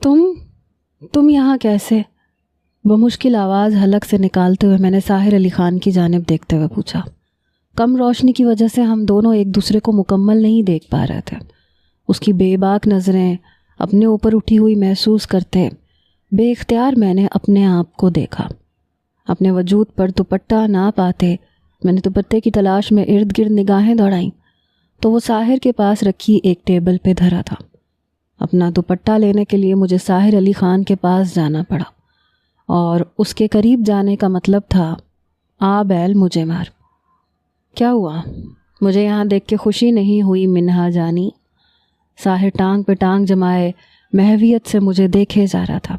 تم یہاں کیسے؟ بمشکل آواز حلق سے نکالتے ہوئے میں نے ساحر علی خان کی جانب دیکھتے ہوئے پوچھا۔ کم روشنی کی وجہ سے ہم دونوں ایک دوسرے کو مکمل نہیں دیکھ پا رہے تھے۔ اس کی بے باک نظریں اپنے اوپر اٹھی ہوئی محسوس کرتے بے اختیار میں نے اپنے آپ کو دیکھا۔ اپنے وجود پر دوپٹہ نہ پاتے میں نے دوپٹے کی تلاش میں ارد گرد نگاہیں دوڑائیں تو وہ ساحر کے پاس رکھی ایک ٹیبل پہ دھرا تھا۔ اپنا دوپٹہ لینے کے لیے مجھے ساحر علی خان کے پاس جانا پڑا، اور اس کے قریب جانے کا مطلب تھا آ بیل مجھے مار۔ کیا ہوا؟ مجھے یہاں دیکھ کے خوشی نہیں ہوئی منہا جانی؟ ساحر ٹانگ پہ ٹانگ جمائے محویت سے مجھے دیکھے جا رہا تھا۔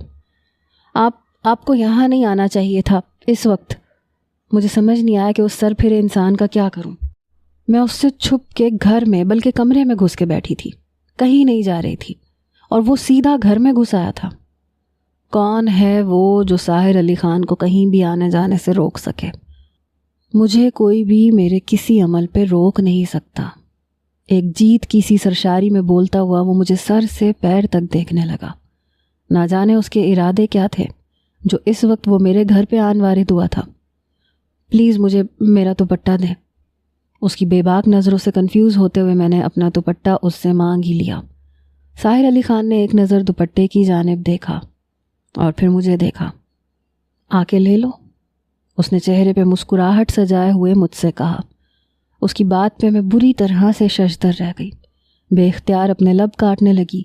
آپ کو یہاں نہیں آنا چاہیے تھا اس وقت۔ مجھے سمجھ نہیں آیا کہ اس سر پھرے انسان کا کیا کروں۔ میں اس سے چھپ کے گھر میں بلکہ کمرے میں گھس کے بیٹھی تھی، کہیں نہیں جا رہی تھی، اور وہ سیدھا گھر میں گھس آیا تھا۔ کون ہے وہ جو ساحر علی خان کو کہیں بھی آنے جانے سے روک سکے؟ مجھے کوئی بھی میرے کسی عمل پہ روک نہیں سکتا۔ ایک جیت کی سی سرشاری میں بولتا ہوا وہ مجھے سر سے پیر تک دیکھنے لگا۔ نہ جانے اس کے ارادے کیا تھے جو اس وقت وہ میرے گھر پہ آن وارد ہوا تھا۔ پلیز مجھے میرا دوپٹہ دیں۔ اس کی بے باک نظروں سے کنفیوز ہوتے ہوئے میں نے اپنا دوپٹہ اس سے مانگ ہی لیا۔ ساحر علی خان نے ایک نظر دوپٹے کی جانب دیکھا اور پھر مجھے دیکھا۔ آ کے لے لو، اس نے چہرے پہ مسکراہٹ سجائے ہوئے مجھ سے کہا۔ اس کی بات پہ میں بری طرح سے ششدر رہ گئی، بے اختیار اپنے لب کاٹنے لگی،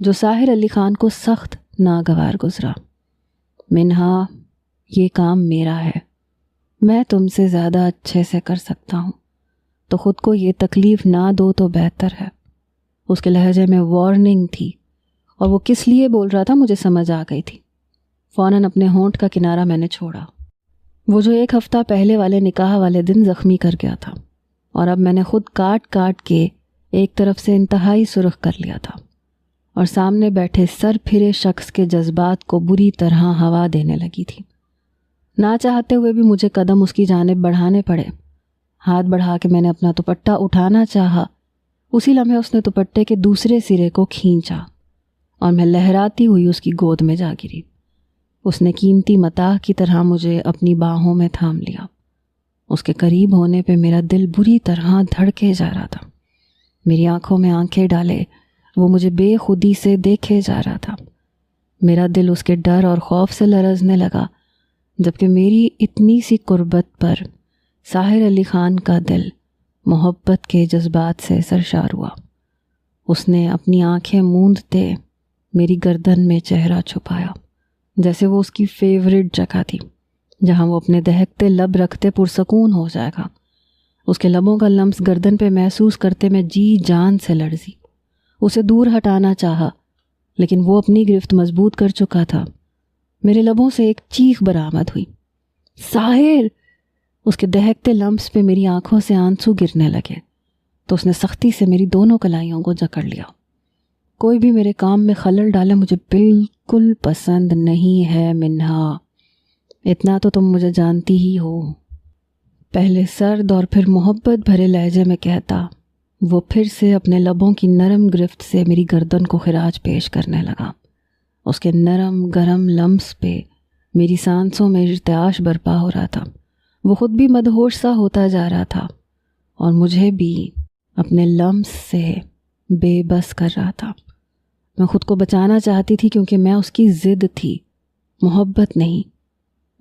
جو ساحر علی خان کو سخت ناگوار گزرا۔ منہا، یہ کام میرا ہے، میں تم سے زیادہ اچھے سے کر سکتا ہوں، تو خود کو یہ تکلیف نہ دو تو بہتر ہے۔ اس کے لہجے میں وارننگ تھی، اور وہ کس لیے بول رہا تھا مجھے سمجھ آ گئی تھی۔ فوراً اپنے ہونٹ کا کنارہ میں نے چھوڑا، وہ جو ایک ہفتہ پہلے والے نکاح والے دن زخمی کر گیا تھا، اور اب میں نے خود کاٹ کاٹ کے ایک طرف سے انتہائی سرخ کر لیا تھا، اور سامنے بیٹھے سر پھرے شخص کے جذبات کو بری طرح ہوا دینے لگی تھی۔ نہ چاہتے ہوئے بھی مجھے قدم اس کی جانب بڑھانے پڑے۔ ہاتھ بڑھا کے میں نے اپنا دوپٹہ اٹھانا چاہا، اسی لمحے اس نے دوپٹے کے دوسرے سرے کو کھینچا اور میں لہراتی ہوئی اس کی گود میں جا گری۔ اس نے قیمتی متاع کی طرح مجھے اپنی باہوں میں تھام لیا۔ اس کے قریب ہونے پہ میرا دل بری طرح دھڑکے جا رہا تھا۔ میری آنکھوں میں آنکھیں ڈالے وہ مجھے بے خودی سے دیکھے جا رہا تھا۔ میرا دل اس کے ڈر اور خوف سے لرزنے لگا، جبکہ میری اتنی سی قربت پر ساحر علی خان کا دل محبت کے جذبات سے سرشار ہوا۔ اس نے اپنی آنکھیں موندتے میری گردن میں چہرہ چھپایا، جیسے وہ اس کی فیورٹ جگہ تھی جہاں وہ اپنے دہکتے لب رکھتے پرسکون ہو جائے گا۔ اس کے لبوں کا لمس گردن پہ محسوس کرتے میں جی جان سے لرزی۔ اسے دور ہٹانا چاہا، لیکن وہ اپنی گرفت مضبوط کر چکا تھا۔ میرے لبوں سے ایک چیخ برآمد ہوئی، ساحر! اس کے دہکتے لمس پہ میری آنکھوں سے آنسو گرنے لگے تو اس نے سختی سے میری دونوں کلائیوں کو جکڑ لیا۔ کوئی بھی میرے کام میں خلل ڈالے مجھے بالکل پسند نہیں ہے منہا، اتنا تو تم مجھے جانتی ہی ہو۔ پہلے سرد اور پھر محبت بھرے لہجے میں کہتا وہ پھر سے اپنے لبوں کی نرم گرفت سے میری گردن کو خراج پیش کرنے لگا۔ اس کے نرم گرم لمس پہ میری سانسوں میں ارتعاش برپا ہو رہا تھا۔ وہ خود بھی مدہوش سا ہوتا جا رہا تھا اور مجھے بھی اپنے لمس سے بے بس کر رہا تھا۔ میں خود کو بچانا چاہتی تھی کیونکہ میں اس کی ضد تھی، محبت نہیں۔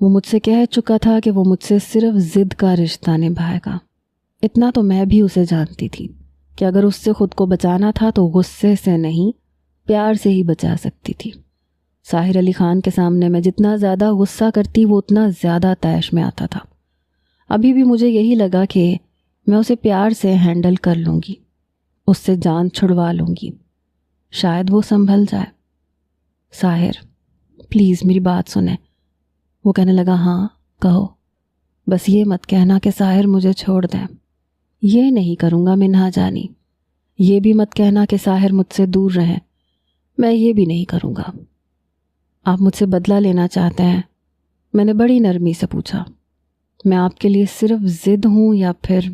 وہ مجھ سے کہہ چکا تھا کہ وہ مجھ سے صرف ضد کا رشتہ نبھائے گا۔ اتنا تو میں بھی اسے جانتی تھی کہ اگر اس سے خود کو بچانا تھا تو غصے سے نہیں، پیار سے ہی بچا سکتی تھی۔ ساحر علی خان کے سامنے میں جتنا زیادہ غصہ کرتی وہ اتنا زیادہ طیش میں آتا تھا۔ ابھی بھی مجھے یہی لگا کہ میں اسے پیار سے ہینڈل کر لوں گی، اس سے جان چھڑوا لوں گی، شاید وہ سنبھل جائے۔ ساحر پلیز میری بات سنیں۔ وہ کہنے لگا ہاں کہو، بس یہ مت کہنا کہ ساحر مجھے چھوڑ دیں۔ یہ نہیں کروں گا منہا جانی۔ یہ بھی مت کہنا کہ ساحر مجھ سے دور رہیں، میں یہ بھی نہیں کروں گا۔ آپ مجھ سے بدلہ لینا چاہتے ہیں؟ میں نے بڑی نرمی سے پوچھا۔ میں آپ کے لیے صرف ضد ہوں یا پھر